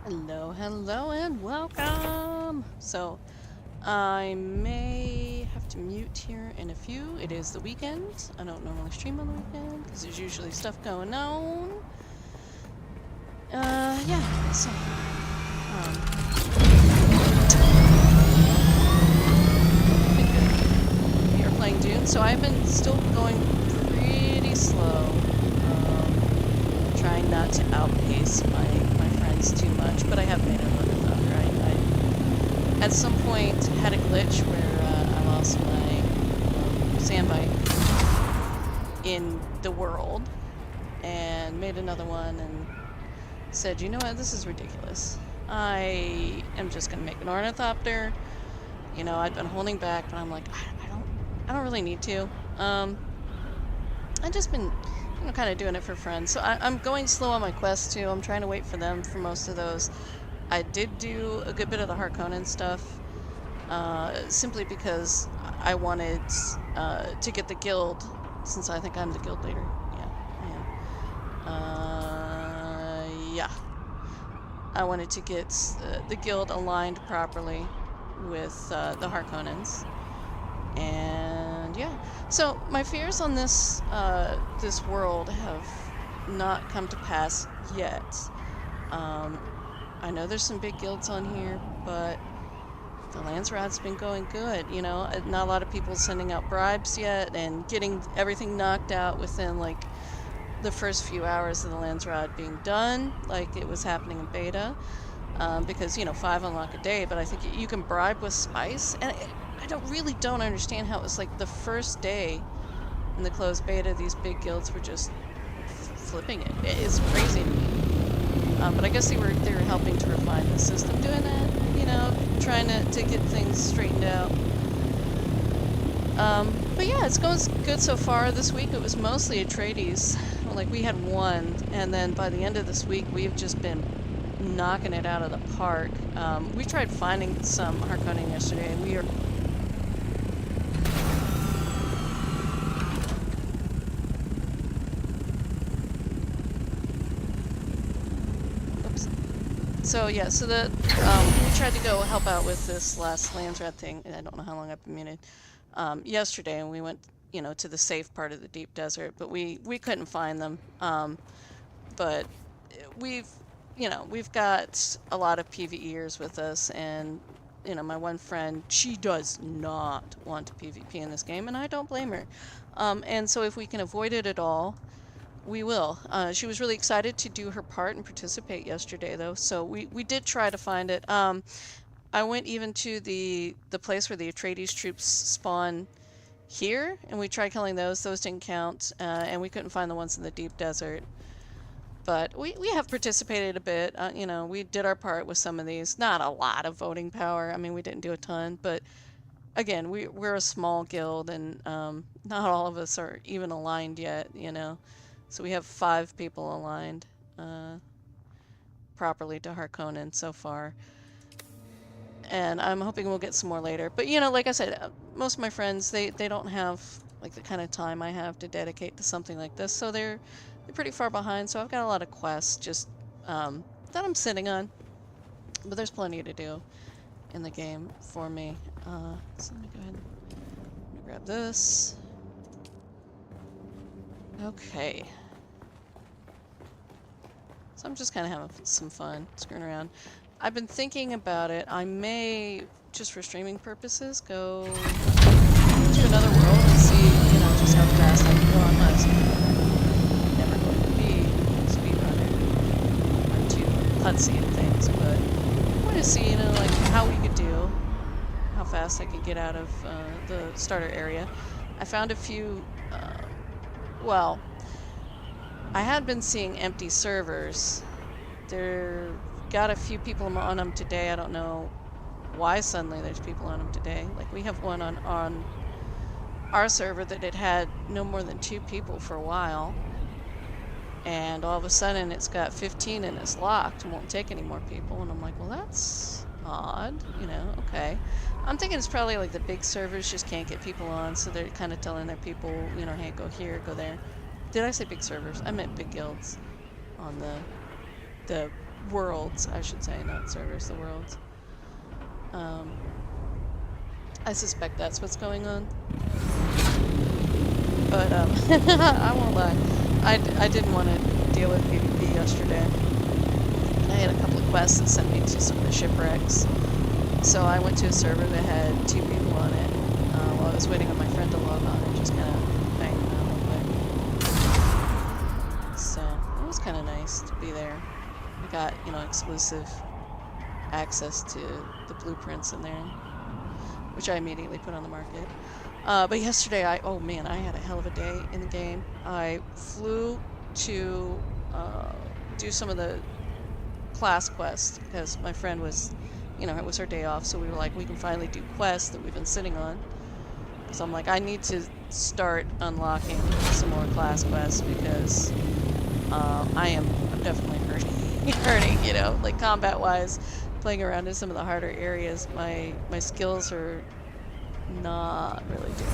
Hello, and welcome! So, I may have to mute here in a few. It is the weekend. I don't normally stream on the weekend because there's usually stuff going on. Yeah, so, been good. We are playing Dune, so I've been still going pretty slow. Trying not to outpace my friends too much, but I have made it look up, right? I at some point had a glitch where I lost my sand bike in the world and made another one and said, you know what, this is ridiculous. I am just gonna make an ornithopter. You know, I'd been holding back, but I'm like, I don't really need to. I've just been, kind of doing it for friends. So I'm going slow on my quest too. I'm trying to wait for them for most of those. I did do a good bit of the Harkonnen stuff, simply because I wanted to get the guild, since I think I'm the guild leader. Yeah, I am. Yeah. I wanted to get the guild aligned properly with the Harkonnens. And yeah, so my fears on this world have not come to pass yet. I know there's some big guilds on here, but the Landsrat's been going good, you know? Not a lot of people sending out bribes yet and getting everything knocked out within, like, the first few hours of the Landsrat being done, like it was happening in beta. Because, 5 unlock a day, but I think you can bribe with spice, and I don't understand how it was like the first day in the closed beta, these big guilds were just flipping it. It's crazy to me. But I guess they were helping to refine the system doing that, trying to get things straightened out. But yeah, it's going good so far. This week it was mostly Atreides. Like, we had one, and then by the end of this week we've just been knocking it out of the park. We tried finding some Harkonnen yesterday. We are So yeah, so we tried to go help out with this last Landsrat thing, and I don't know how long I've been muted, yesterday, and we went, to the safe part of the deep desert, but we couldn't find them. But we've, we've got a lot of PvEers with us, and, my one friend, she does not want to PvP in this game, and I don't blame her. And so if we can avoid it at all, we will. She was really excited to do her part and participate yesterday, though, so we did try to find it. I went even to the place where the Atreides troops spawn here, and we tried killing those. Those didn't count, and we couldn't find the ones in the deep desert. But we have participated a bit. We did our part with some of these. Not a lot of voting power. I mean, we didn't do a ton, but again, we're a small guild, and not all of us are even aligned yet, So we have 5 people aligned properly to Harkonnen so far. And I'm hoping we'll get some more later. But, like I said, most of my friends, they don't have, like, the kind of time I have to dedicate to something like this. So they're pretty far behind. So I've got a lot of quests just that I'm sitting on. But there's plenty to do in the game for me. So let me go ahead and grab this. Okay. So I'm just kind of having some fun, screwing around. I've been thinking about it. I may, just for streaming purposes, go to another world and see, just how fast I can go on this. I'm never going to be a speedrunner or too putsy and things, but I want to see, like how we could do, how fast I could get out of the starter area. I found a few, well, I had been seeing empty servers. There got a few people on them today. I don't know why suddenly there's people on them today. Like, we have one on our server that it had no more than 2 people for a while. And all of a sudden it's got 15 and it's locked and won't take any more people. And I'm like, well, that's odd, okay. I'm thinking it's probably like the big servers just can't get people on, so they're kind of telling their people, hey, go here, go there. Did I say big servers? I meant big guilds on the worlds, I should say, not servers, the worlds. Um, I suspect that's what's going on. But I won't lie, I didn't want to deal with PvP yesterday. And I had a couple of quests that sent me to some of the shipwrecks. So I went to a server that had 2 people on it while I was waiting on my friend to log on and just kind of banging around a little bit. So it was kind of nice to be there. We got, you know, exclusive access to the blueprints in there, which I immediately put on the market. But yesterday, oh man, I had a hell of a day in the game. I flew to do some of the class quests because my friend was, you know, it was her day off, so we were like, we can finally do quests that we've been sitting on. So I'm like, I need to start unlocking some more class quests because I'm definitely hurting, you know, like combat-wise, playing around in some of the harder areas. My skills are not really doing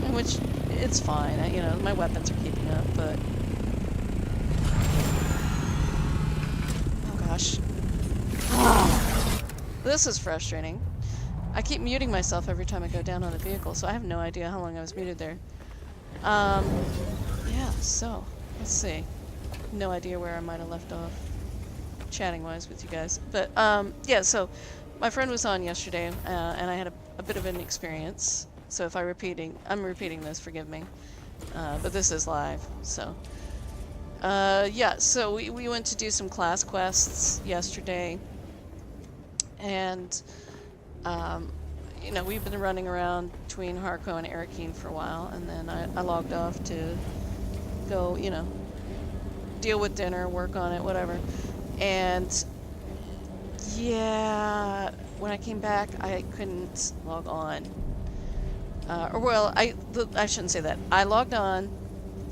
anything, which it's fine. You know, my weapons are keeping up, but oh gosh. This is frustrating. I keep muting myself every time I go down on a vehicle, so I have no idea how long I was muted there. Yeah, so, let's see. No idea where I might have left off, chatting-wise with you guys. But, yeah, so, my friend was on yesterday, and I had a bit of an experience. So if I'm repeating this, forgive me. But this is live, so. Yeah, so we went to do some class quests yesterday. And, you know, we've been running around between Harco and Arakeen for a while, and then I logged off to go, you know, deal with dinner, work on it, whatever. And, yeah, when I came back, I couldn't log on. Or, well, I shouldn't say that. I logged on,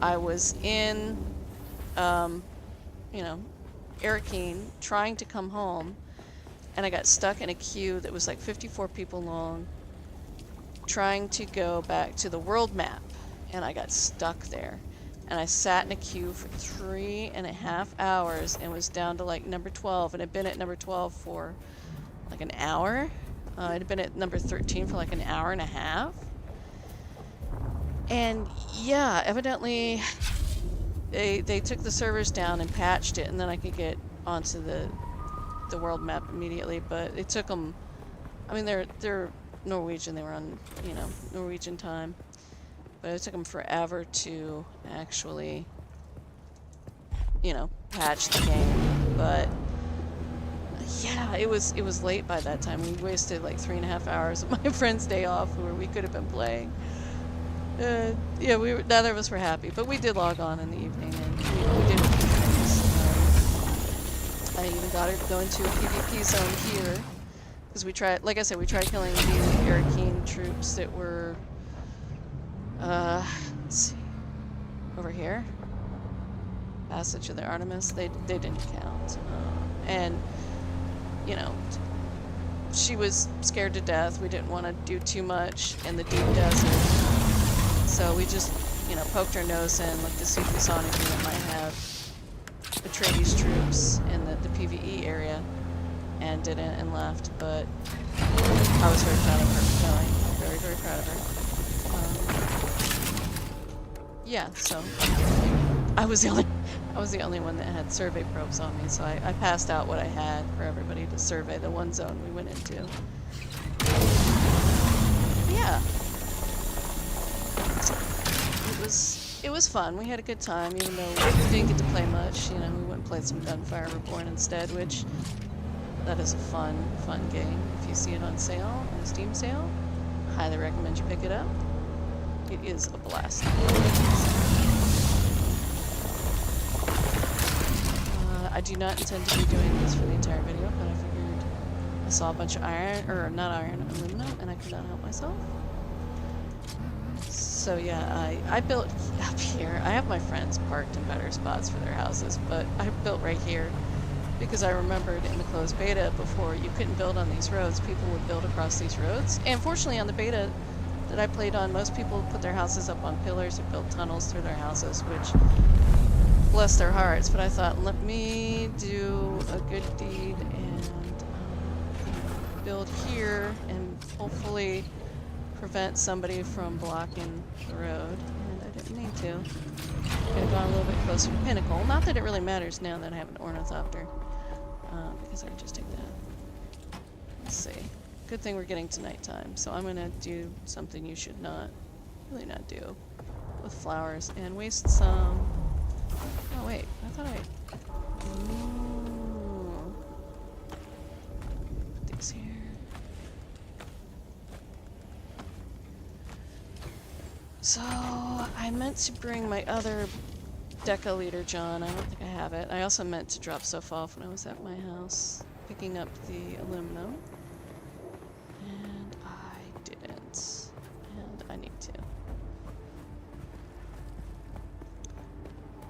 I was in, you know, Arakeen, trying to come home, and I got stuck in a queue that was like 54 people long, trying to go back to the world map, and I got stuck there. And I sat in a queue for 3.5 hours and was down to like number 12, and had been at number 12 for like an hour. It had been at number 13 for like an hour and a half. And yeah, evidently they took the servers down and patched it, and then I could get onto the world map immediately, but it took them, I mean, they're Norwegian, they were on, you know, Norwegian time, but it took them forever to actually, you know, patch the game. But yeah, it was late by that time. We wasted like 3.5 hours of my friend's day off where we could have been playing. Yeah, neither of us were happy, but we did log on in the evening, and we did a few things. I even got her to go into a PvP zone here, because we tried, like I said, we tried killing the Arakeen troops that were, let's see, over here. Passage of the Artemis, they didn't count. And, you know, she was scared to death. We didn't want to do too much in the deep desert. So we just, you know, poked our nose in, looked to see if we saw anything that might have Atreides troops in the PvE area, and didn't, and left. But I was very proud of her for going. Very, very proud of her. Yeah, so I was the only one that had survey probes on me, so I passed out what I had for everybody to survey the one zone we went into. Yeah. It was fun. We had a good time, even though we didn't get to play much. You know, we went and played some Gunfire Reborn instead, which that is a fun game. If you see it on sale, on Steam sale, highly recommend you pick it up. It is a blast. I do not intend to be doing this for the entire video, but I figured I saw a bunch of iron, or not iron, aluminum, and I could not help myself. So yeah, I built up here. I have my friends parked in better spots for their houses, but I built right here because I remembered in the closed beta before you couldn't build on these roads. People would build across these roads. And fortunately on the beta that I played on, most people put their houses up on pillars or built tunnels through their houses, which bless their hearts, but I thought, let me do a good deed and build here and hopefully prevent somebody from blocking the road. And I didn't need to. Could have gone a little bit closer to Pinnacle. Not that it really matters now that I have an ornithopter, because I can just take that. Let's see. Good thing we're getting to nighttime, so I'm gonna do something you should really not do with flowers and waste some. Oh wait, I thought Ooh. Put these here. So I meant to bring my other Deca-liter John. I don't think I have it. I also meant to drop stuff off when I was at my house, picking up the aluminum. And I didn't. And I need to.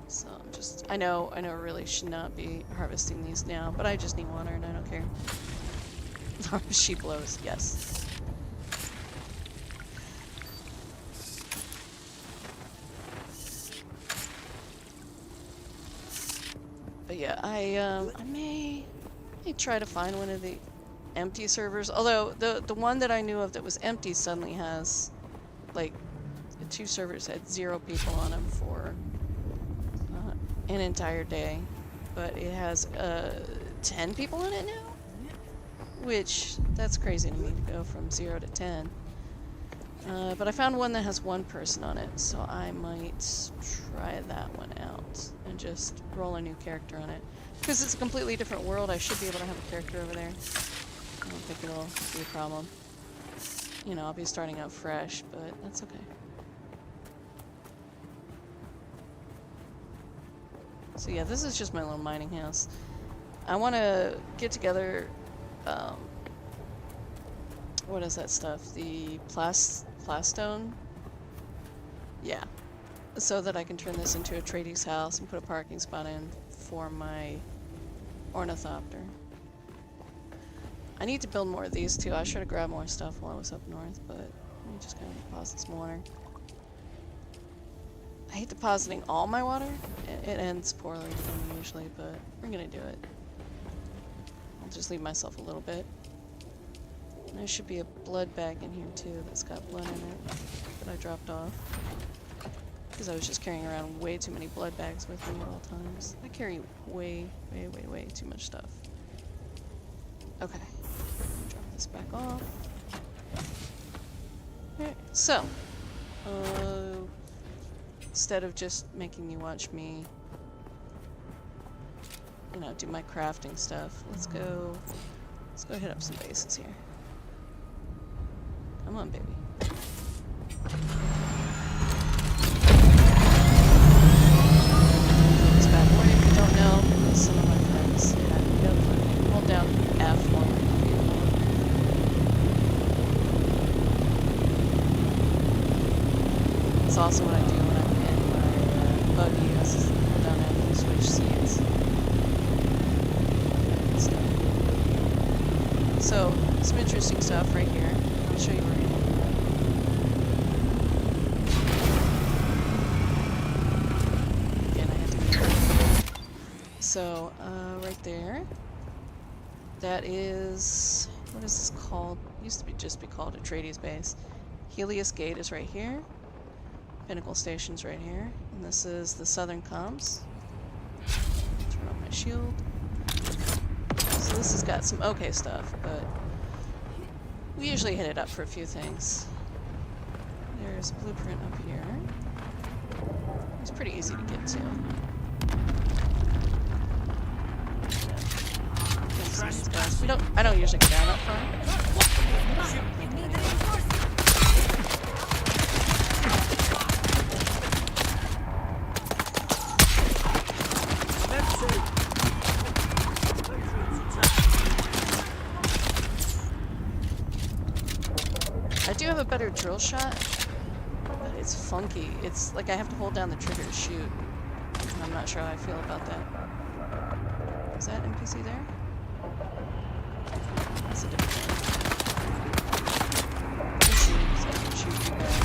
So I'm just, I know I really should not be harvesting these now, but I just need water and I don't care. She blows, yes. But yeah, I may try to find one of the empty servers. Although the one that I knew of that was empty suddenly has, like, the 2 servers had 0 people on them for an entire day, but it has 10 people in it now, which that's crazy to me to go from 0 to 10. But I found one that has 1 person on it, so I might try that one out and just roll a new character on it. Because it's a completely different world, I should be able to have a character over there. I don't think it'll be a problem. You know, I'll be starting out fresh, but that's okay. So yeah, this is just my little mining house. I want to get together, what is that stuff? The plastone? Yeah. So that I can turn this into a trading's house and put a parking spot in for my ornithopter. I need to build more of these too. I should have grabbed more stuff while I was up north, but let me just kind of deposit some water. I hate depositing all my water. It ends poorly for me usually, but we're gonna do it. I'll just leave myself a little bit. And there should be a blood bag in here too that's got blood in it that I dropped off. Because I was just carrying around way too many blood bags with me at all times. I carry way too much stuff. Okay. Drop this back off. Alright, so. Instead of just making you watch me, you know, do my crafting stuff, let's go hit up some bases here. Come on, baby. This bad boy, if you don't know, some of my friends hold down F1. It's also what I do when I'm in my buggy. I just hold down F and switch seats. So, some interesting stuff right here. I'll show you where I am. Again, I have to be so, right there. That is, what is this called? It used to just be called a tradies base. Helios Gate is right here. Pinnacle Station's right here. And this is the Southern Comms. Turn on my shield. So this has got some okay stuff, but we usually hit it up for a few things. There's a blueprint up here. It's pretty easy to get to. These guys. I don't usually go down that far. I do have a better drill shot, but it's funky. It's like I have to hold down the trigger to shoot. And I'm not sure how I feel about that. Is that NPC there? That's a different thing. Let's see, so I can shoot you guys.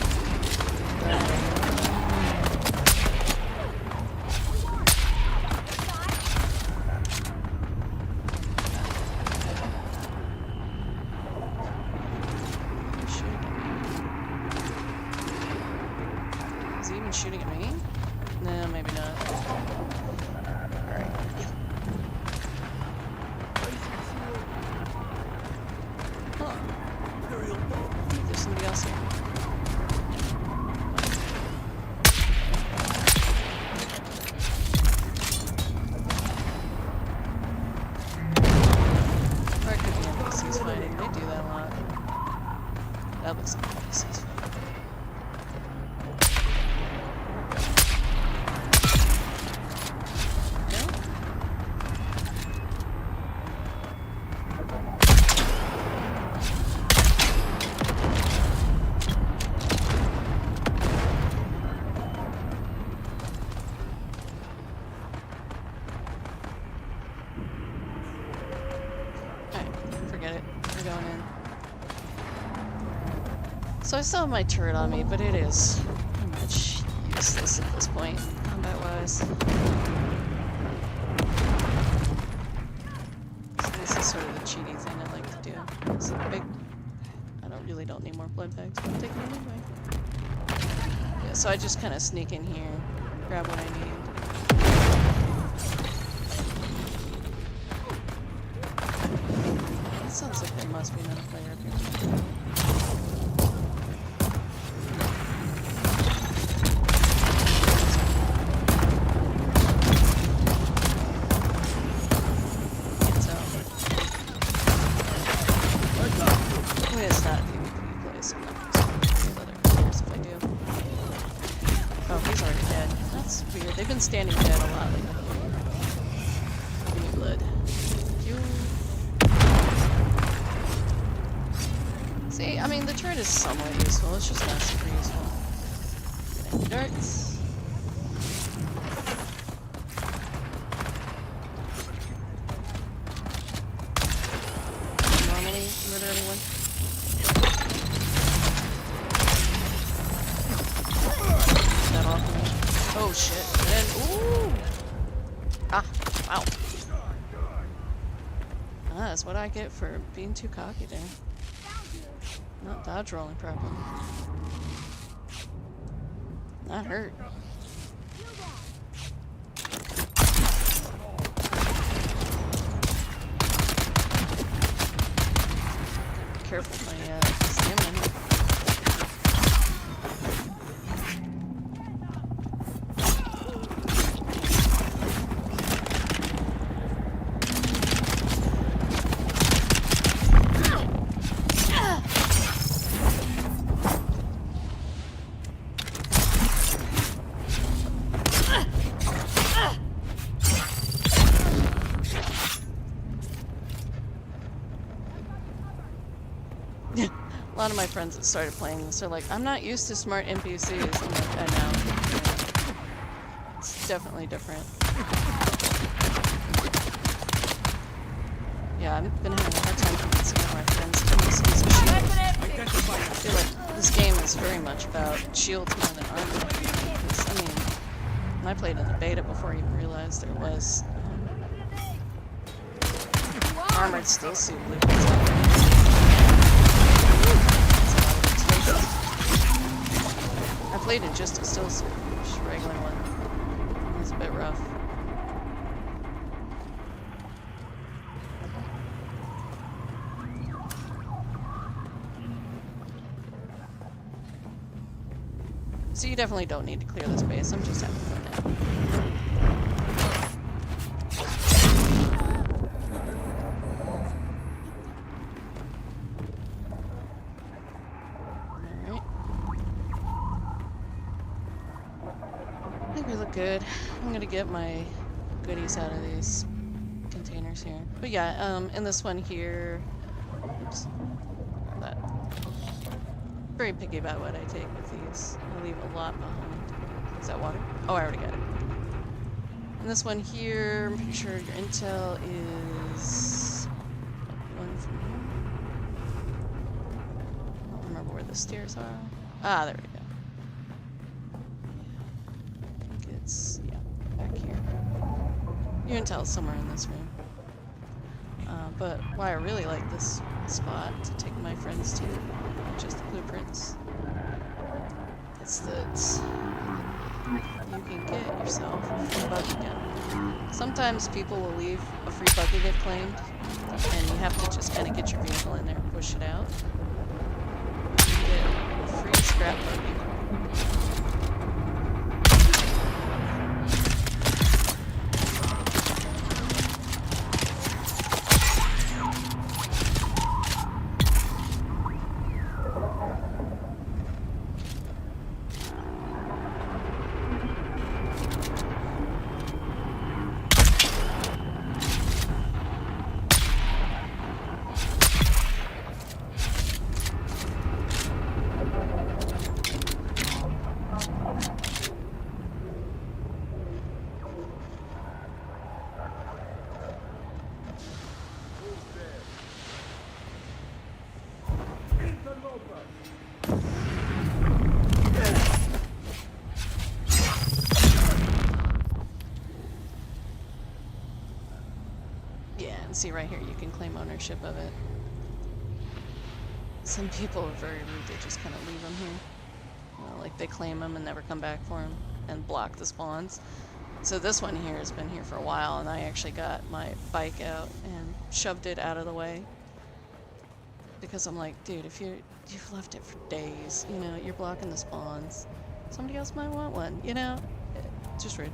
shooting at me? No, maybe not. Alright. Huh. There's somebody else here. Or it could be NPCs fighting. They do that a lot. That looks like NPCs fighting. So I still have my turret on me, but it is pretty much useless at this point, combat-wise. So this is sort of the cheaty thing I like to do. It's a big... I don't need more blood bags, but I'm taking them anyway. Yeah, so I just kind of sneak in here, grab what I need. It sounds like there must be another player up here. It's not a PvP place, I'm not going to kill other players if I do. Oh, he's already dead. That's weird. They've been standing dead a lot lately. Give me blood. See, I mean, the turret is somewhat useful. It's just not super useful. Darts. Normally murder anyone. That off me. Oh shit. And then, ooh! Ah, wow. Ah, that's what I get for being too cocky there. Not dodge rolling properly. That hurt. Be careful with my stamina. A lot of my friends that started playing this are like, I'm not used to smart NPCs. I'm like, I know. It's definitely different. Yeah, I've been having a hard time convincing all my friends to use these shields. I feel like this game is very much about shields more than armor. Because, I mean, when I played in the beta before I even realized there was armored still suit blueprints out there. I played in just a still suit, just a regular one. It was a bit rough. So you definitely don't need to clear this base. I'm just having fun now. We look good. I'm gonna get my goodies out of these containers here. But yeah, in this one here, oops, that. Very picky about what I take with these. I leave a lot behind. Is that water? Oh, I already got it. In this one here, I'm pretty sure your intel is one from here. I don't remember where the stairs are. Ah, there we go. Yeah, back here. Your intel is somewhere in this room. But why I really like this spot to take my friends to, just the blueprints, it's that you can get yourself a free buggy gun. Sometimes people will leave a free buggy they've claimed, and you have to just kind of get your vehicle in there and push it out. You get a free scrap buggy. See right here, you can claim ownership of it. Some people are very rude, they just kind of leave them here. You know, like they claim them and never come back for them and block the spawns. So this one here has been here for a while, and I actually got my bike out and shoved it out of the way. Because I'm like, dude, if you've left it for days, you know, you're blocking the spawns. Somebody else might want one, you know? Just rude.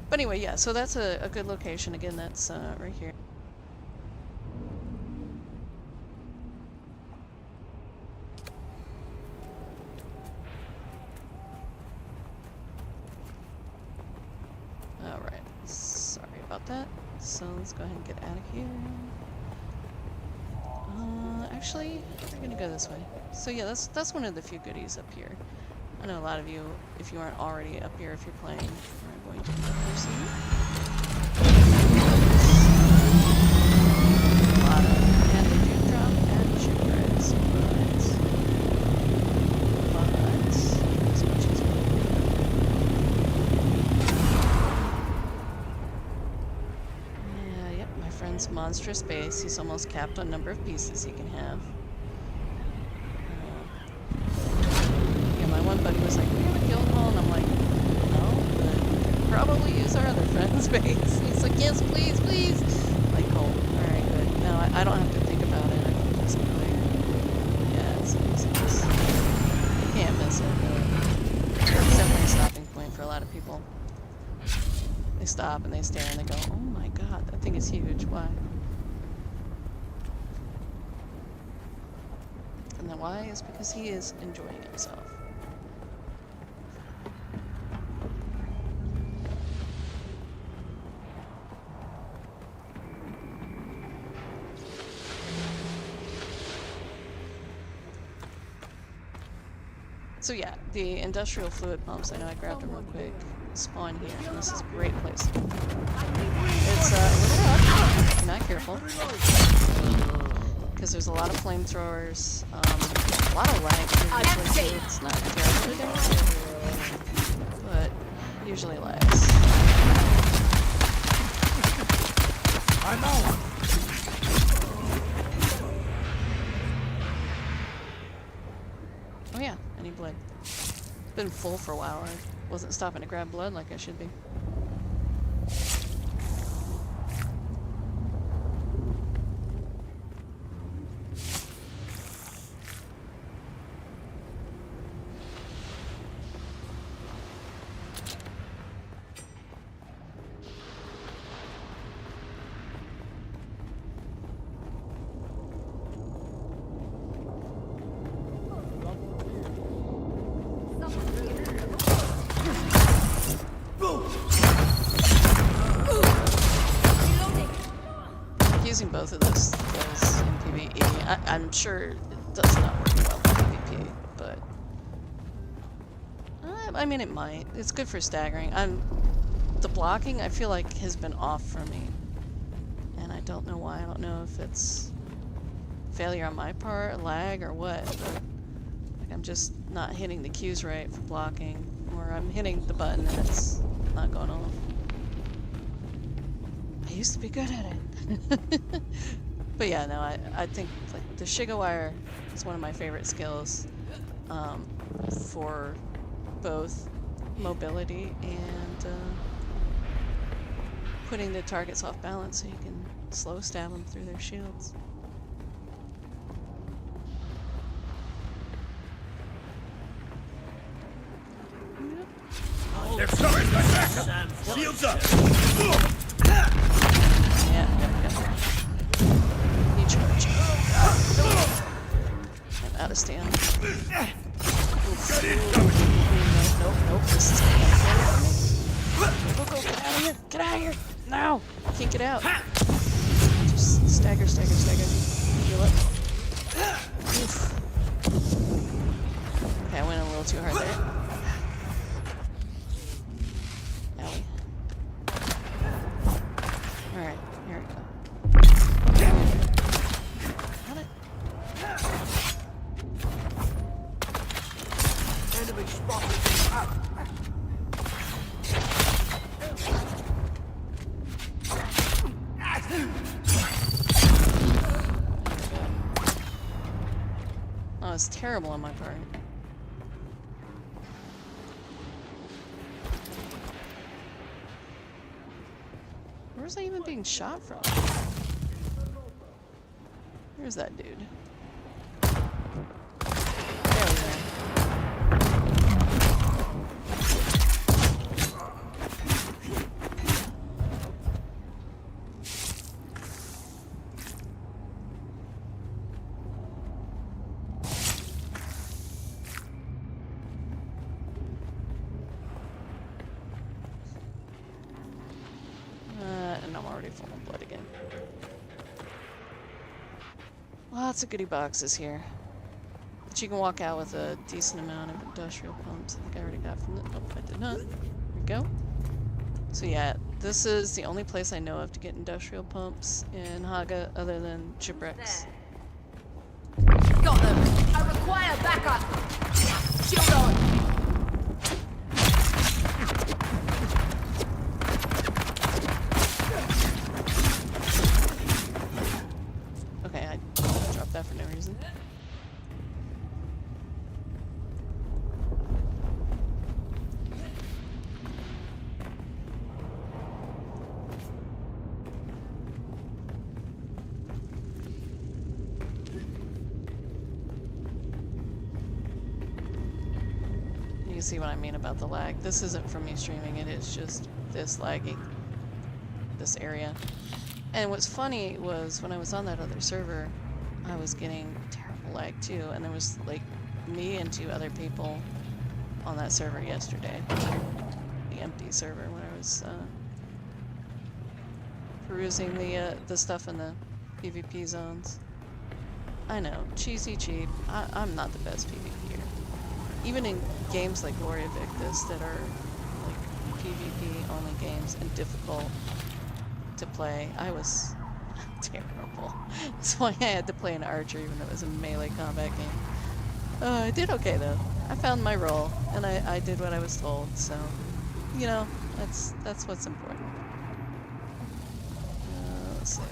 But anyway, yeah, so that's a good location. Again, that's right here. That. So let's go ahead and get out of here. Actually, we're gonna go this way. So yeah, that's one of the few goodies up here. I know a lot of you, if you aren't already up here, if you're playing, are going to see. A lot of, and they do drop and shipwrecks, but as much as monstrous base. He's almost capped on number of pieces he can have. Yeah, my one buddy was like, "We have a guild hall," and I'm like, "No, but probably use our other friend's base." He's like, "Yes, please, please." Like, oh, all right, good. Now I don't have to think about it. I can just clear. Yeah, it's you can't miss it. But it's definitely a stopping point for a lot of people. They stop and they stare and they go, "Oh my god, that thing is huge. Why?" And the why is because he is enjoying himself. So yeah, the industrial fluid pumps, I know I grabbed them real quick, spawn here, and this is a great place. It's a little rough if you're not careful, because there's a lot of flamethrowers, a lot of lag usually too. It's not terribly dangerous, but usually lags. I'm out. Oh yeah, I need blood. It's been full for a while. I wasn't stopping to grab blood like I should be. Using both of those skills in PvE. I'm sure it does not work well in PvP, but I mean it might. It's good for staggering. The blocking I feel like has been off for me, and I don't know why. I don't know if it's failure on my part, lag, or what. But like I'm just not hitting the cues right for blocking, or I'm hitting the button and it's not going off. I used to be good at it. But yeah, no, I think like the Shiga wire is one of my favorite skills for both mobility and putting the targets off balance so you can slow stab them through their shields. They're coming back! Shields up! Yeah. Need charge. I'm out of stamina. Nope. This is go, get out of here! Get out of here! No! Can't get out. Just stagger. Heal up. Oof. Okay, I went a little too hard there. Owie. Alright, here we go. Got it. Enemy spotted! Oh, it's terrible on my part. Where's I even being shot from? Where's that dude? There we go. And I'm already full of blood again. Lots of goodie boxes here. But you can walk out with a decent amount of industrial pumps. I think I already got from the... Oh, I did not. There we go. So yeah, this is the only place I know of to get industrial pumps in Haga other than shipwrecks. Got them. I require backup. Shield on. Okay, I dropped that for no reason. You can see what I mean about the lag. This isn't from me streaming, it is just this laggy. This area. And what's funny was when I was on that other server, I was getting terrible lag too, and there was like me and 2 other people on that server yesterday. The empty server when I was perusing the stuff in the PvP zones. I know, cheesy cheap. I'm not the best PvPer. Even in games like Gloria Victus that are like PvP only games and difficult to play, I was terrible. That's why I had to play an archer even though it was a melee combat game. I did okay though. I found my role and I did what I was told, so you know, that's what's important. Let's see.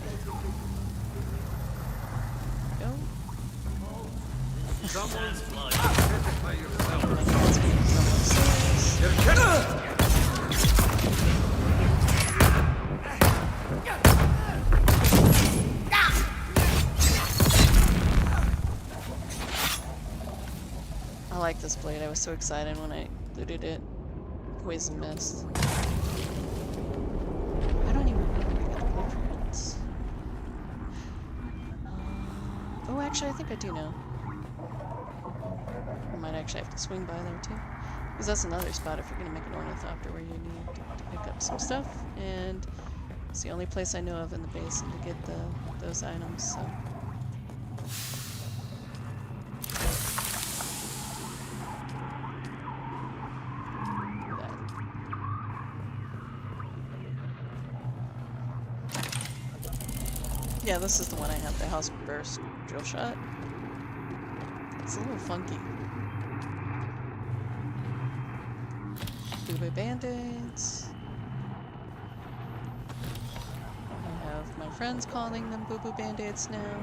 Go. Someone's flying. I like this blade. I was so excited when I looted it. Poison mist. I don't even remember where I got the blueprints. Oh, actually, I think I do know. I might actually have to swing by there too. Because that's another spot if you're going to make an ornithopter where you need to pick up some stuff. And it's the only place I know of in the basin to get those items, so... Yeah, this is the one I have, the house burst drill shot. It's a little funky. Boo-boo band-aids. I have my friends calling them boo-boo band-aids now.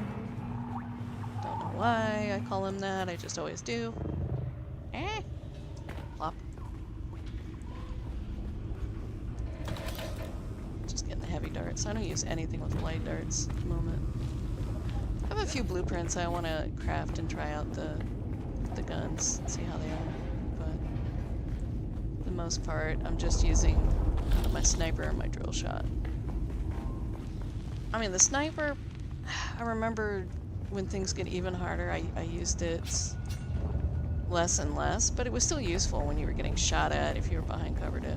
Don't know why I call them that, I just always do. Eh? Plop. darts. I don't use anything with light darts at the moment. I have a few blueprints I want to craft and try out the guns, see how they are, but for the most part, I'm just using my sniper and my drill shot. I mean, the sniper, I remember when things get even harder, I used it less and less, but it was still useful when you were getting shot at if you were behind cover to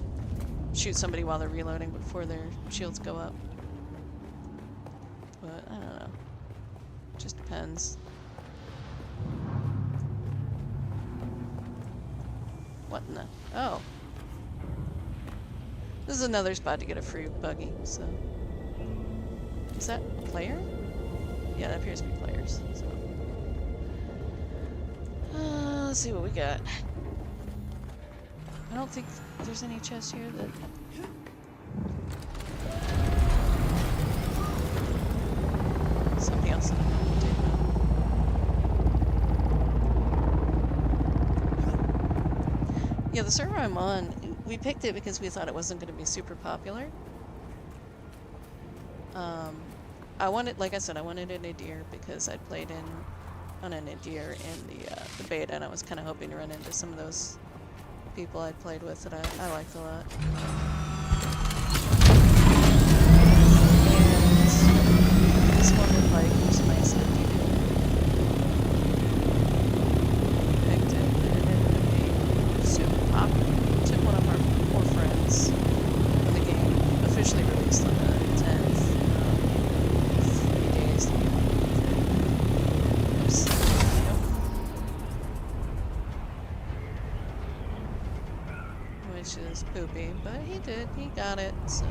shoot somebody while they're reloading before their shields go up. But, I don't know. Just depends. What in the... Oh. This is another spot to get a free buggy, so... Is that player? Yeah, that appears to be players, so... let's see what we got. I don't think there's any chests here that... Something else that I can take. Yeah, the server I'm on, we picked it because we thought it wasn't going to be super popular. I wanted, like I said, I wanted a Nadir because I'd played on a Nadir in the beta, and I was kind of hoping to run into some of those people I'd played with that I liked a lot. And this one would like was nice and needed. Picked it, and it ended up being super popular. It took one of our poor friends when the game officially released on the 10th. 3 days to get it. Oops. Which is poopy, but he did. He got it, so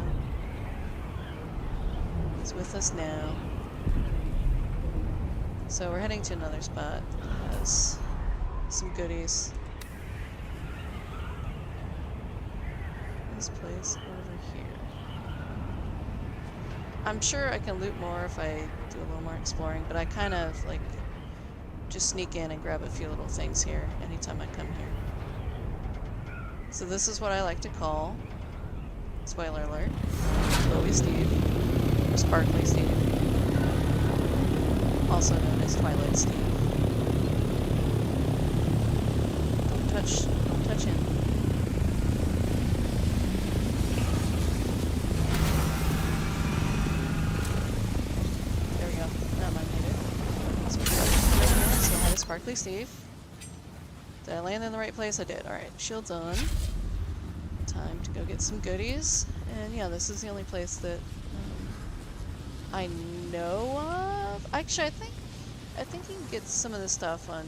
he's with us now. So we're heading to another spot that has some goodies. This place over here. I'm sure I can loot more if I do a little more exploring, but I kind of like just sneak in and grab a few little things here anytime I come here. So this is what I like to call, spoiler alert, Glowy Steve, or Sparkly Steve, also known as Twilight Steve. Don't touch him. There we go. That might made it. So hi to Sparkly Steve. Did I land in the right place? I did. Alright, shields on. Time to go get some goodies. And yeah, this is the only place that I know of. Actually, I think you can get some of this stuff on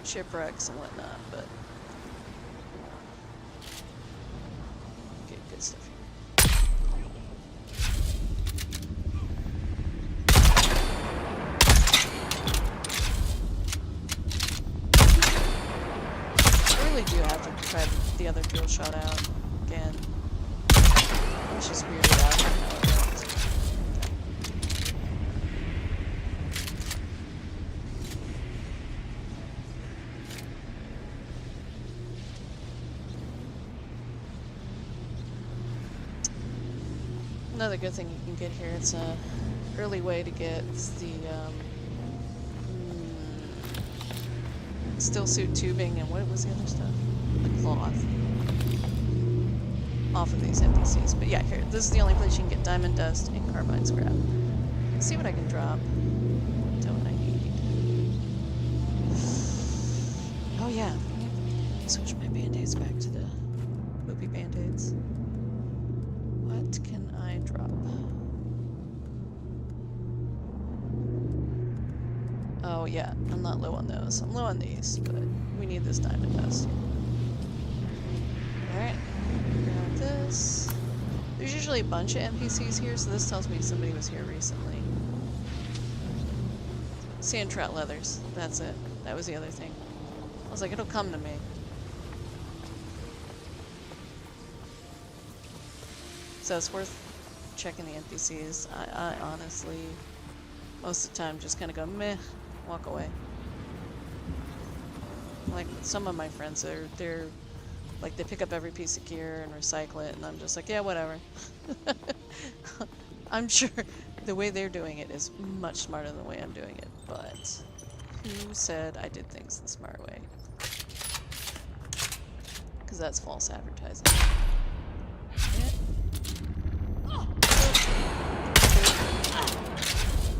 shipwrecks and whatnot, but get good stuff here. Do have to try the other drill shot out again. I was just weirded out on how it worked. Another good thing you can get here, it's a early way to get the still suit tubing and what was the other stuff? The cloth. Off of these NPCs. But yeah, here, this is the only place you can get diamond dust and carbine scrap. Let's see what I can drop. What don't I need? Oh yeah, let me switch my band-aids back to the poopy band-aids. What can I drop? Oh yeah, I'm not low on those. I'm low on these, but we need this diamond dust. Alright, grab this. There's usually a bunch of NPCs here, so this tells me somebody was here recently. Sand trout leathers, that's it. That was the other thing. I was like, it'll come to me. So it's worth checking the NPCs. I honestly, most of the time, just kind of go meh, walk away. Like some of my friends, they're Like, they pick up every piece of gear and recycle it, and I'm just like, yeah, whatever. I'm sure the way they're doing it is much smarter than the way I'm doing it, but who said I did things the smart way? Because that's false advertising. Yeah.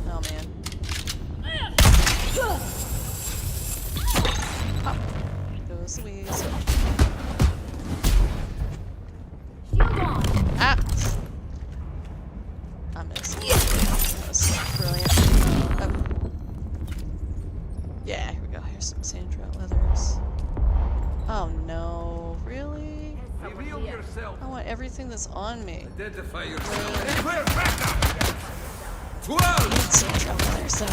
Oh, man. Pop. Goes Louise. Shield on. Ah! I missed. That was brilliant. Oh. Yeah, here we go. Here's some sand-trout leathers. Oh no, really? Reveal yourself. I want everything that's on me. Identify yourself. Clear backup. 12. Sand-trout leather, so...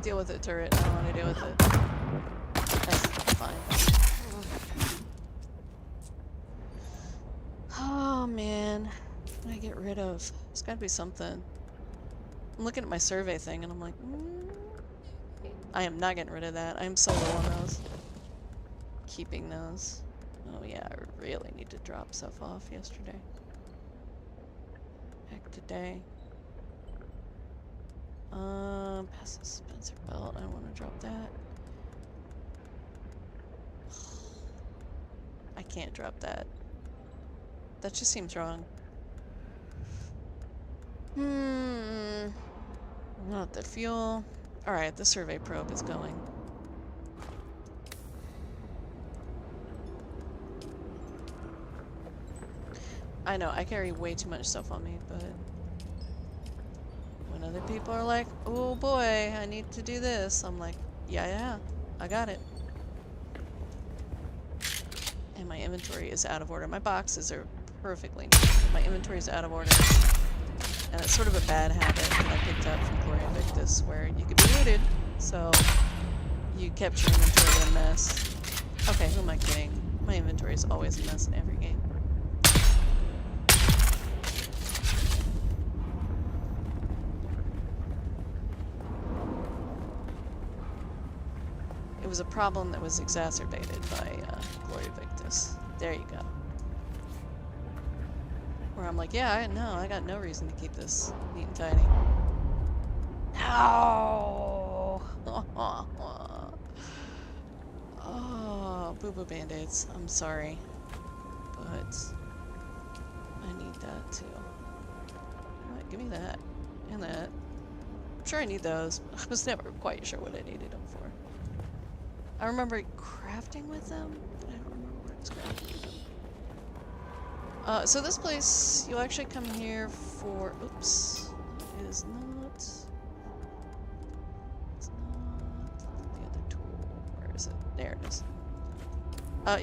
Deal with it, turret. I don't want to deal with it. That's fine. Oh man, what can I get rid of? There's gotta be something. I'm looking at my survey thing and I'm like, I am not getting rid of that. I am so low on those. Keeping those. Oh yeah, I really need to drop stuff off yesterday. Heck, today. Pass the Spencer belt. I don't want to drop that. I can't drop that. That just seems wrong. Not the fuel. Alright, the survey probe is going. I know, I carry way too much stuff on me, but... when other people are like, oh boy, I need to do this, I'm like, yeah, I got it. And my inventory is out of order. My boxes are perfectly neat. My inventory is out of order. And it's sort of a bad habit that I picked up from Gloria Victus, where you could be looted, so you kept your inventory a mess. Okay, who am I kidding? My inventory is always a mess in every game. It was a problem that was exacerbated by Gloria Victus. There you go. Where I'm like, yeah, I got no reason to keep this neat and tidy. Ow! Oh, boo-boo band-aids. I'm sorry. But I need that too. Alright, give me that. And that. I'm sure I need those. I was never quite sure what I needed them for. I remember crafting with them, but I don't remember what I was crafting with them. So this place, you'll actually come here for... Oops. That is not... It's not the other tool. Where is it? There it is.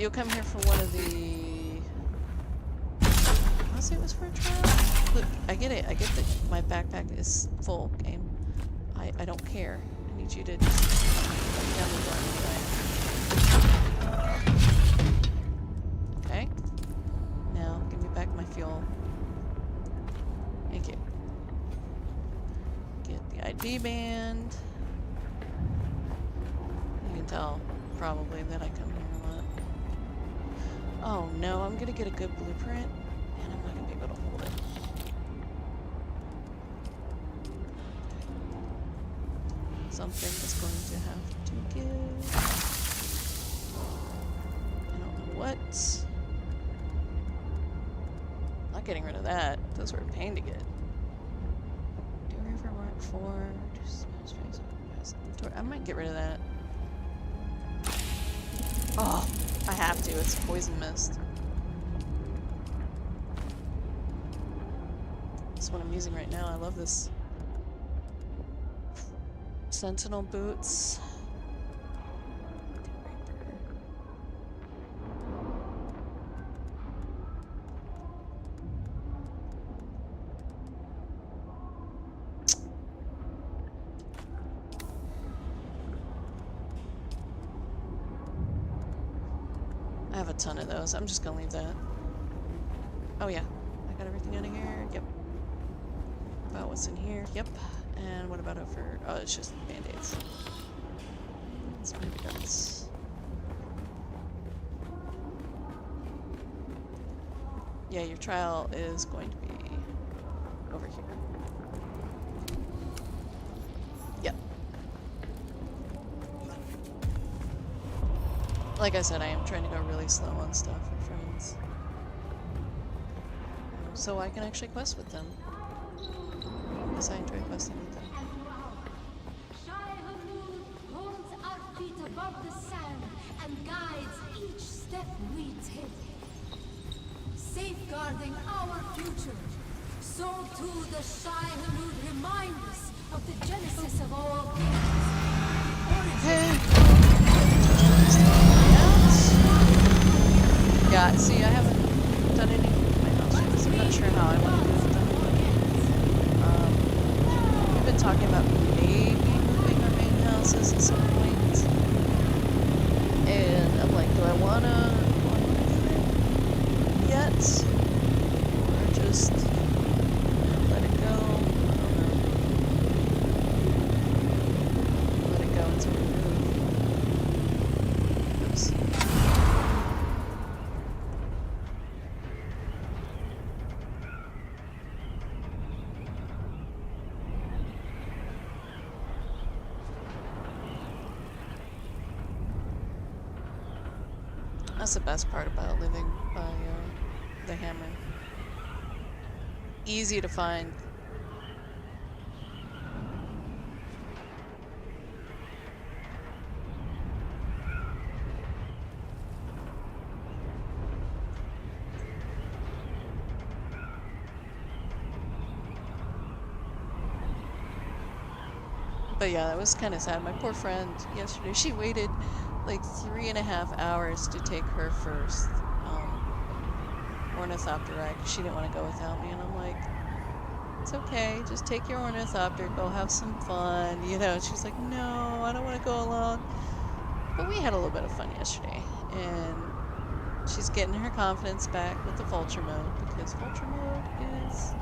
You'll come here for one of the... Honestly, it was for a trial? Look, I get it. I get that my backpack is full, game. I don't care. I need you to just let me down the door anyway. Okay. Now, give me back my fuel. Thank you. Get the ID band. You can tell, probably, that I come here a lot. Oh no, I'm gonna get a good blueprint, and I'm not gonna be able to hold it. Something is going to have to give. I don't know what. Not getting rid of that. Those were a pain to get. Do River Mark 4. I might get rid of that. Oh, I have to. It's poison mist. That's what I'm using right now. I love this. Sentinel boots. I have a ton of those. I'm just gonna leave that. Oh yeah, I got everything out of here. Yep. About what's in here. Yep. And what about over? Oh, it's just band-aids. It's baby darts. Yeah, your trial is going to be over here. Yep. Like I said, I am trying to go really slow on stuff for friends. So I can actually quest with them. Because I enjoy questing with them. Shai-Hulud holds our feet above the sand and guides each step we take. Safeguarding our future. So too the Shai-Hulud remind us of the genesis of all things. Yeah, see, I haven't done anything with my house yet, so I'm not sure how I want to do it though. We've been talking about maybe moving our main houses at some point. And I'm like, do I want to do it yet? Or just let it go? I don't know. Let it go until we move. Oops. That's the best part about living by the hammer. Easy to find. But yeah, that was kind of sad. My poor friend yesterday, she waited like 3.5 hours to take her first ornithopter because she didn't want to go without me. And I'm like, it's okay, just take your ornithopter, go have some fun, you know. And she's like, no, I don't want to go alone. But we had a little bit of fun yesterday, and she's getting her confidence back with the vulture mode because vulture mode is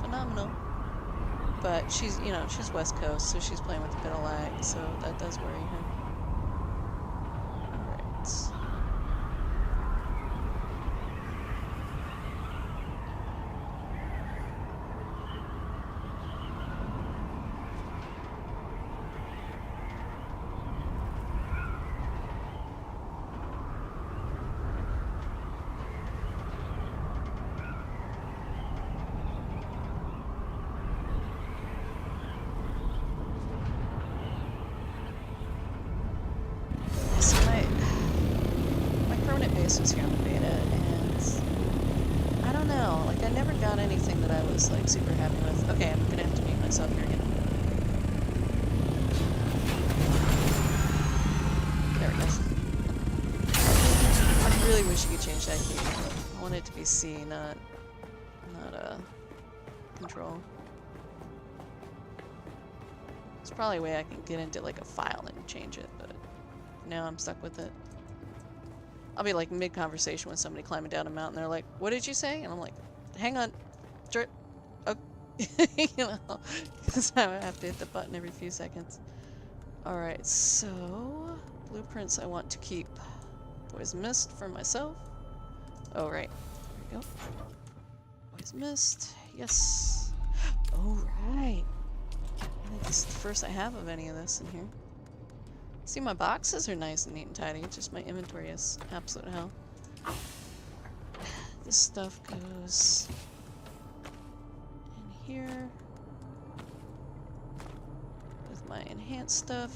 phenomenal. But she's, you know, she's West Coast, so she's playing with a bit of lag, so that does worry her. Alright. So my permanent base was here on the beta, and I don't know, like I never got anything that I was like super happy with. Okay, I'm gonna have to mute myself here again. There we go. I really wish you could change that key. I want it to be C, not control. There's probably a way I can get into like a file and change it, but now I'm stuck with it. I'll be like mid-conversation with somebody climbing down a mountain. They're like, "What did you say?" And I'm like, "Hang on, oh. You know, because I have to hit the button every few seconds." All right, so blueprints I want to keep. Boys Mist for myself. Oh right, there we go. Boys Mist, yes. Oh right. I think this is the first I have of any of this in here. See, my boxes are nice and neat and tidy, just my inventory is absolute hell. This stuff goes in here with my enhanced stuff.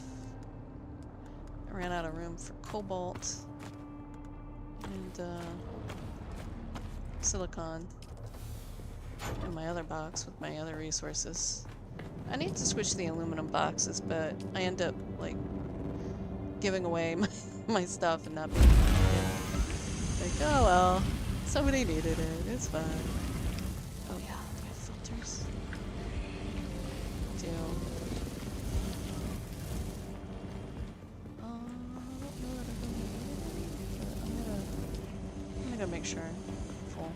I ran out of room for cobalt and silicon in my other box with my other resources. I need to switch to the aluminum boxes, but I end up like giving away my stuff and not being like, oh well, somebody needed it, it's fine. Oh yeah, my filters. Deal. I don't know that I really need it, but I'm gonna make sure I'm full.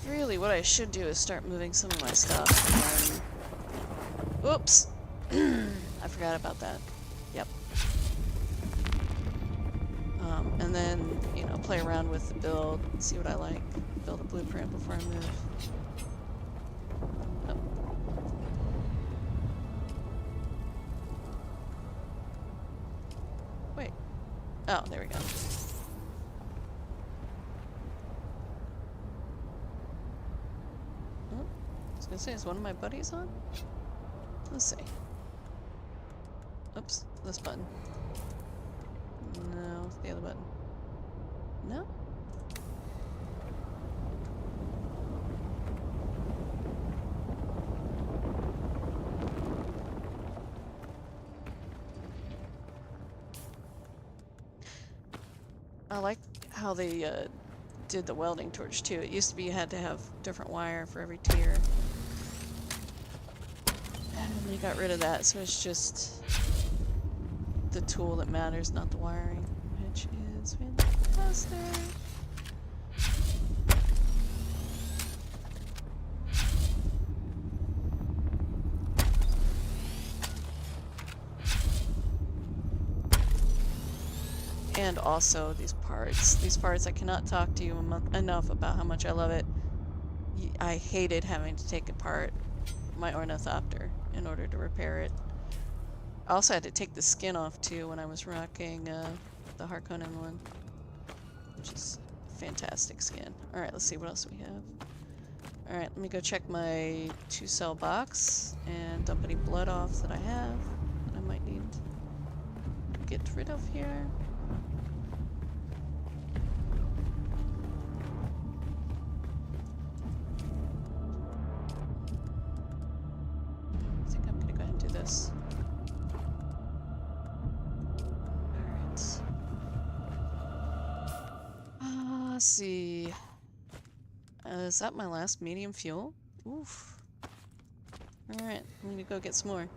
Really, what I should do is start moving some of my stuff. Whoops! I forgot about that. Yep. And then, you know, play around with the build, see what I like. Build a blueprint before I move. Oh. Wait. Oh, there we go. Oh, I was gonna say, is one of my buddies on? Let's see. Oops, this button. No, the other button. No? I like how they did the welding torch too. It used to be you had to have different wire for every tier. And they got rid of that, so it's just the tool that matters, not the wiring, which is fantastic. And also these parts. These parts, I cannot talk to you enough about how much I love it. I hated having to take apart my ornithopter in order to repair it. I also had to take the skin off too when I was rocking the Harkonnen one, which is fantastic skin. Alright, let's see what else we have. Alright, let me go check my 2-cell box and dump any blood off that I have that I might need to get rid of here. I think I'm gonna go ahead and do this. Let's see. Is that my last medium fuel? Oof. Alright, I'm gonna go get some more.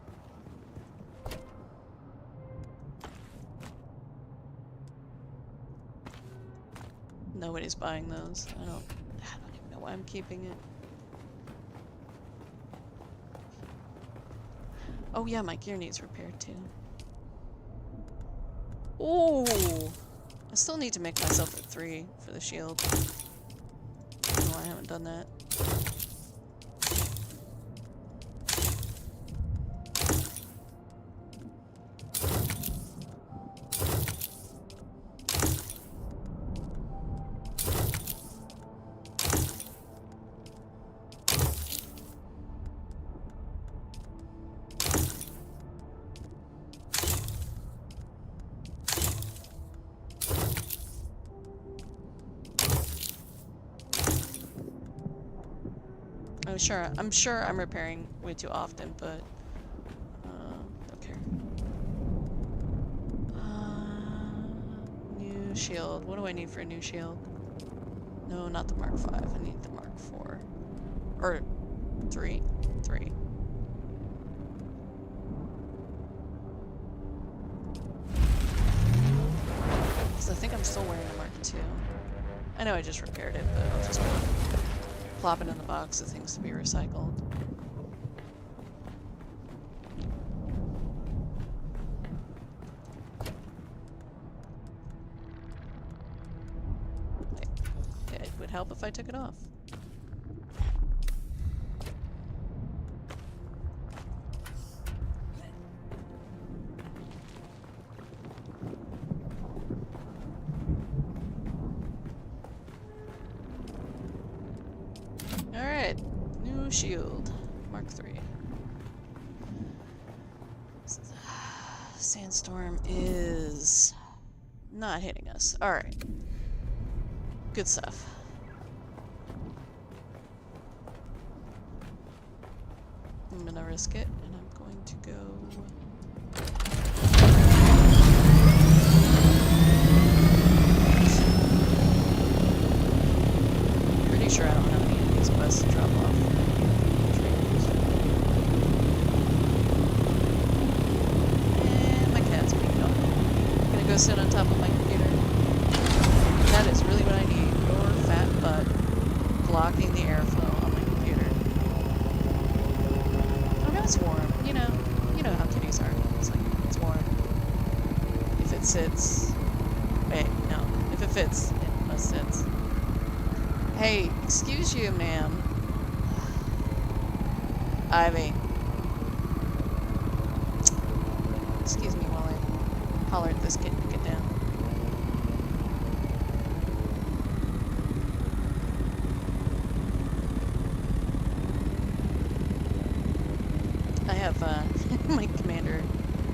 Nobody's buying those. I don't even know why I'm keeping it. Oh yeah, my gear needs repaired too. Ooh! I still need to make myself a 3 for the shield. I don't know why I haven't done that. I'm sure I'm repairing way too often, but don't care. New shield. What do I need for a new shield? No, not the Mark 5. I need the Mark 4. Or 3. 3. Because I think I'm still wearing a Mark 2. I know I just repaired it, but I'll just plop it in the box of things to be recycled. It would help if I took it off. Alright, new shield, Mark 3. Sandstorm is not hitting us. Alright. Good stuff. I'm gonna risk it, and I'm going to go... Pretty sure I don't have any go sit on top of my computer? That is really what I need. Your fat butt blocking the airflow on my computer. Oh no, it's warm. You know how kitties are. It's like, it's warm. If it sits... Wait, no. If it fits, it must sit. Hey, excuse you, ma'am. Ivy. Excuse me while I holler at this kid to get down. I have my Commander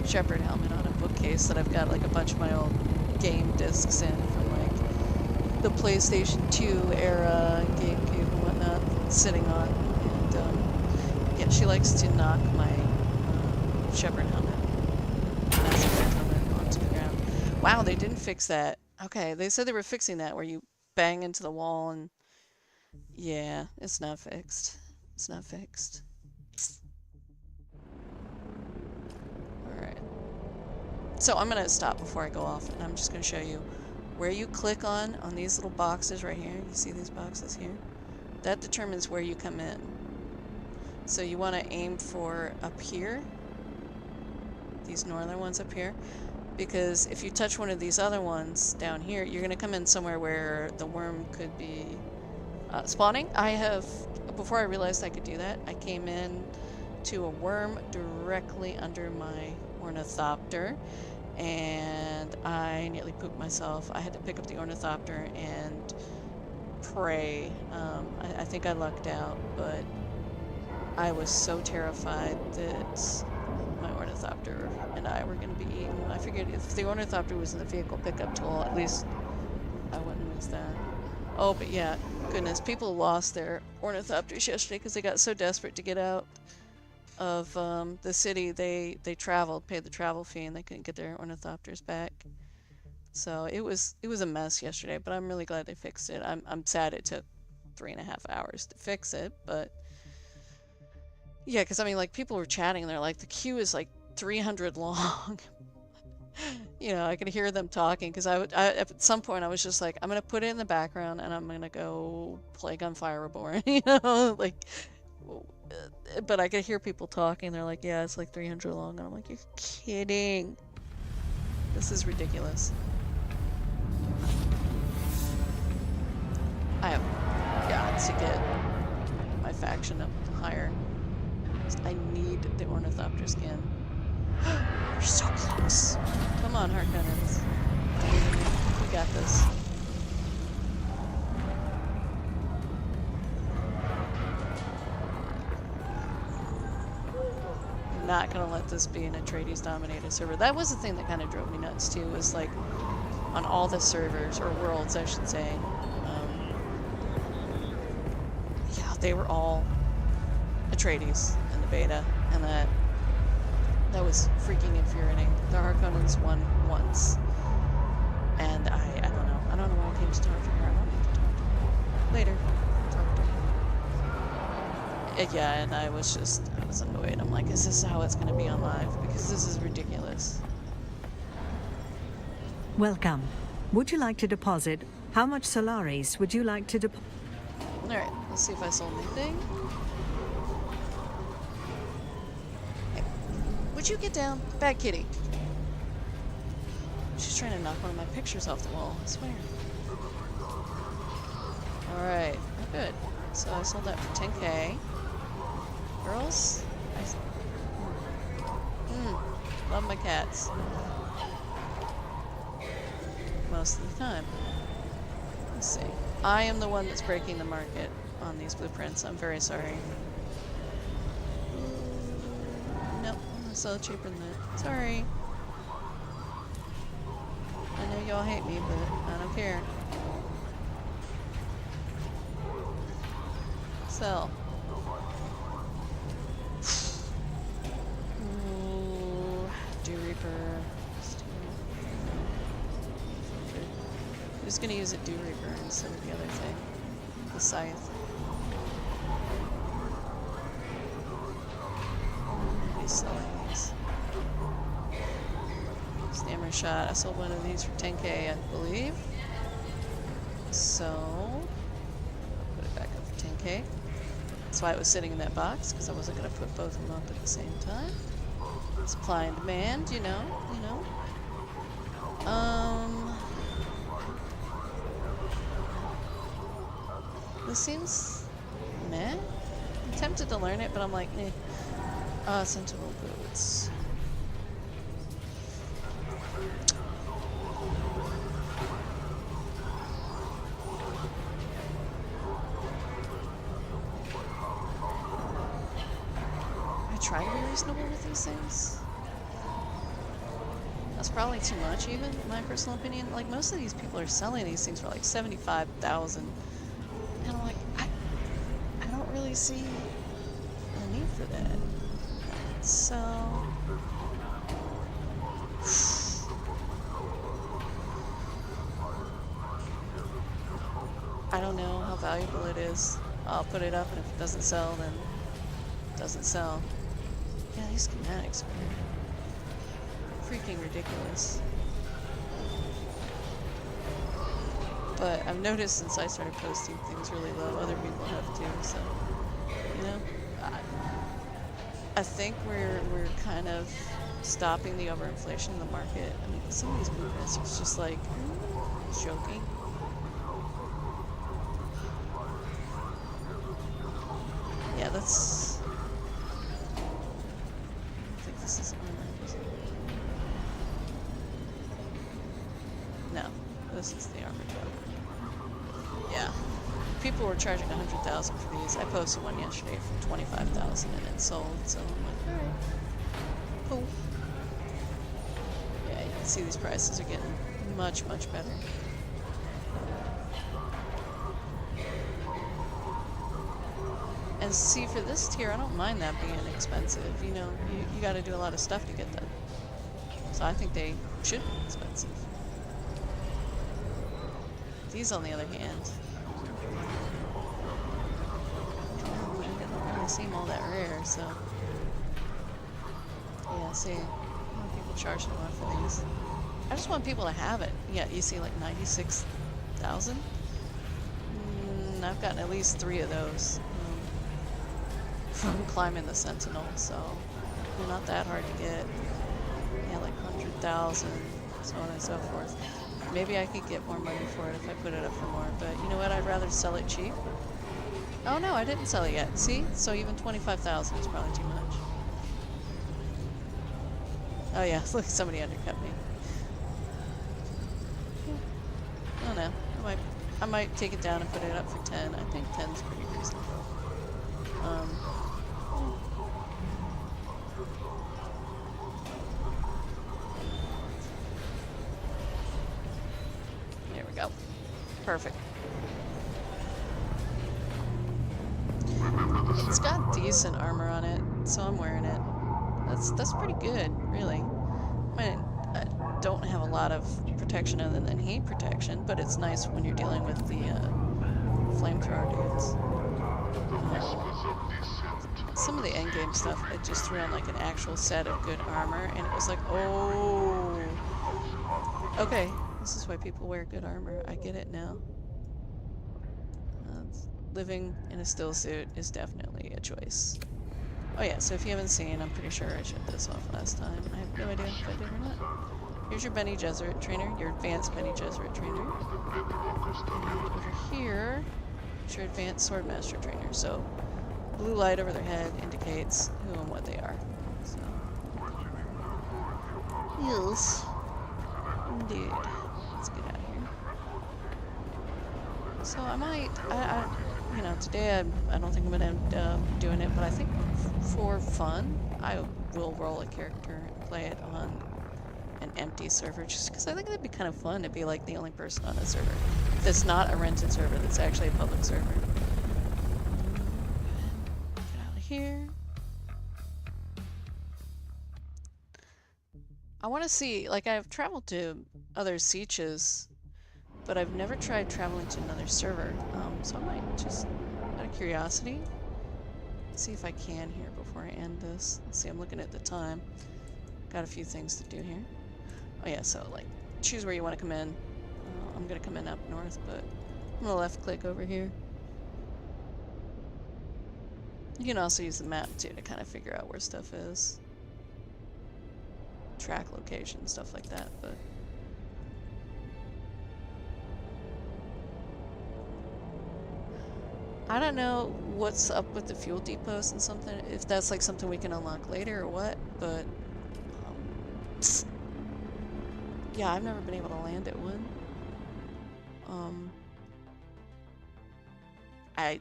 Shepard helmet on a bookcase that I've got like a bunch of my old game discs in from like the PlayStation 2 era, GameCube and whatnot, sitting on. And yeah, she likes to knock my Shepard helmet, onto the ground. Wow, they didn't fix that. Okay, they said they were fixing that where you bang into the wall and yeah, it's not fixed. It's not fixed. Alright. So I'm gonna stop before I go off and I'm just gonna show you where you click on these little boxes right here. You see these boxes here? That determines where you come in. So you want to aim for up here, these northern ones up here, because if you touch one of these other ones down here, you're going to come in somewhere where the worm could be spawning. Before I realized I could do that, I came in to a worm directly under my ornithopter, and I nearly pooped myself. I had to pick up the ornithopter and pray. I think I lucked out, but I was so terrified that my ornithopter and I were going to be eaten. I figured if the ornithopter was in the vehicle pickup tool, at least I wouldn't lose that. Oh, but yeah, goodness, people lost their ornithopters yesterday because they got so desperate to get out of the city. They traveled, paid the travel fee, and they couldn't get their ornithopters back. So it was a mess yesterday, but I'm really glad they fixed it. I'm sad it took 3.5 hours to fix it, but yeah, because I mean, like, people were chatting and they're like, the queue is like 300 long. You know, I could hear them talking because at some point I was just like, I'm gonna put it in the background and I'm gonna go play Gunfire Reborn, you know, like, but I could hear people talking. They're like, yeah, it's like 300 long, and I'm like, you're kidding. This is ridiculous. I have got to get my faction up higher. I need the ornithopter skin. You're so close. Come on, Harkonnens. We got this. I'm not gonna let this be an Atreides dominated server. That was the thing that kind of drove me nuts too, was like on all the servers, or worlds I should say, yeah, they were all Atreides in the beta, and that was freaking infuriating. The Harkonnens won once, and I don't know. I don't know why I came to talk to her. I don't need to talk to her. Later. Talk to her. Yeah, and I was annoyed. I'm like, is this how it's going to be on live? Because this is ridiculous. Welcome. Would you like to deposit? How much Solaris would you like to deposit? Alright, let's see if I sold anything. Hey, would you get down? Bad kitty. She's trying to knock one of my pictures off the wall, I swear. Alright, good. So I sold that for 10k. Girls? Love my cats. Most of the time. Let's see. I am the one that's breaking the market on these blueprints. I'm very sorry. Nope, I'm gonna sell it cheaper than that. Sorry. I know y'all hate me, but I don't care. Sell. Ooh, Dew Reaper. I'm just gonna use a Dew Reaper instead of the other thing. The Scythe. He's selling these. Stammer shot. I sold one of these for 10K, I believe. So, put it back up for 10K. That's why it was sitting in that box, because I wasn't going to put both of them up at the same time. Supply and demand, you know. This seems meh. I'm tempted to learn it, but I'm like, eh. Sentinel boots. I try to be reasonable with these things. That's probably too much, even, in my personal opinion. Like, most of these people are selling these things for like 75,000. And I'm like, I don't really see the need for that. So... I don't know how valuable it is. I'll put it up, and if it doesn't sell, then it doesn't sell. Yeah, these schematics are freaking ridiculous. But I've noticed since I started posting things really low, other people have too, so, you know, I think we're kind of stopping the overinflation in the market. I mean, some of these movements, it's just like, joking. Yeah, that's... I think this is armor, is it? No, this is the armor job. Yeah. People were charging 100,000 for these. I posted one yesterday for 25,000 and it sold, so I'm like, alright. Cool. Yeah, you can see these prices are getting much, much better. And see, for this tier, I don't mind that being expensive. You know, you gotta do a lot of stuff to get that. So I think they should be expensive. These, on the other hand, they don't really seem all that rare, so... Yeah, see, a lot of people charging more for these. I just want people to have it. Yeah, you see, like 96,000? I've gotten at least 3 of those from climbing the Sentinel, so they're not that hard to get. Yeah, like 100,000, so on and so forth. Maybe I could get more money for it if I put it up for more, but you know what? I'd rather sell it cheap. Oh no, I didn't sell it yet. See? So even 25,000 is probably too much. Oh yeah, look, somebody undercut me. I don't know. I might take it down and put it up for 10. I think 10's pretty reasonable. There we go. Perfect. It's got decent armor on it, so I'm wearing it. That's pretty good, really. I don't have a lot of protection other than heat protection, but it's nice when you're dealing with the flamethrower dudes. Some of the endgame stuff, I just threw on like an actual set of good armor, and it was like, oh, okay, this is why people wear good armor. I get it now. Living in a still suit is definitely a choice. Oh yeah, so if you haven't seen, I'm pretty sure I showed this off last time. I have no idea if I did or not. Here's your Bene Gesserit trainer, your advanced Bene Gesserit trainer. And over here, it's your advanced Swordmaster trainer. So, blue light over their head indicates who and what they are. So, yes, indeed. Let's get out of here. So I might, you know, today I don't think I'm gonna end up doing it, but I think for fun, I will roll a character and play it on an empty server, just because I think that'd be kind of fun to be like the only person on a server that's not a rented server, that's actually a public server. Get out of here. I want to see, like, I've traveled to other sieges, but I've never tried traveling to another server, so I might just, out of curiosity, see if I can here before I end this. Let's see, I'm looking at the time. Got a few things to do here. Oh yeah, so like choose where you want to come in. I'm gonna come in up north, but I'm gonna left click over here. You can also use the map too to kind of figure out where stuff is. Track location, stuff like that, but I don't know what's up with the fuel depots and something, if that's like something we can unlock later or what, but yeah, I've never been able to land at one. I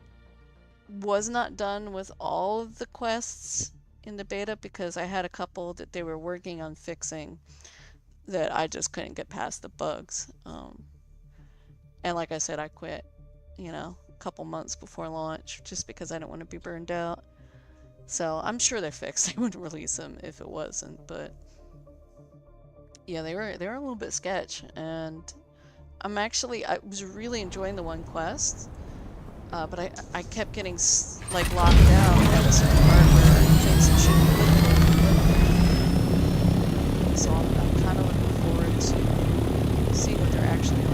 was not done with all of the quests in the beta because I had a couple that they were working on fixing that I just couldn't get past the bugs. And like I said, I quit, you know, a couple months before launch just because I didn't want to be burned out. So I'm sure they're fixed. They wouldn't release them if it wasn't, but yeah, they were a little bit sketch, and I was really enjoying the one quest. But I kept getting like locked out at a certain part where things that shouldn't have been. So I'm kind of looking forward to see what they're actually